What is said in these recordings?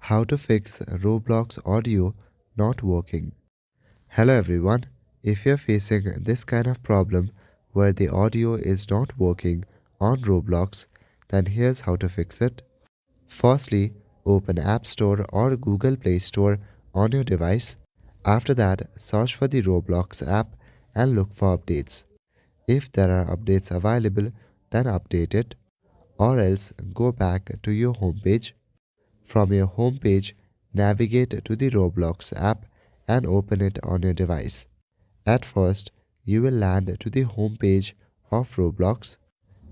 How to fix Roblox audio not working. Hello everyone. If you're facing this kind of problem where the audio is not working on Roblox, then here's how to fix it. Firstly, open App Store or Google Play Store on your device. After that, search for the Roblox app and look for updates. If there are updates available, then update it, or else go back to your home page. From your home page, navigate to the Roblox app and open it on your device. At first, you will land to the home page of Roblox.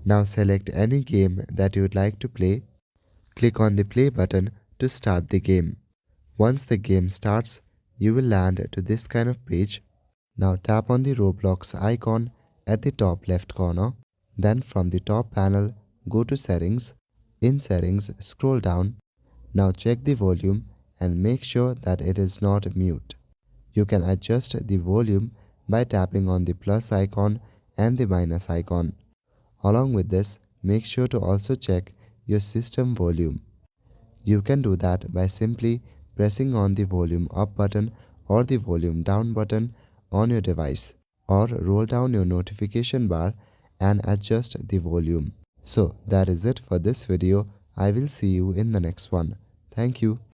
Now select any game that you would like to play. Click on the play button to start the game. Once the game starts, you will land to this kind of page. Now tap on the Roblox icon at the top left corner. Then from the top panel, go to Settings. In Settings, scroll down. Now check the volume and make sure that it is not mute. You can adjust the volume by tapping on the plus icon and the minus icon. Along with this, make sure to also check your system volume. You can do that by simply pressing on the volume up button or the volume down button on your device, or roll down your notification bar and adjust the volume. So that is it for this video. I will see you in the next one. Thank you.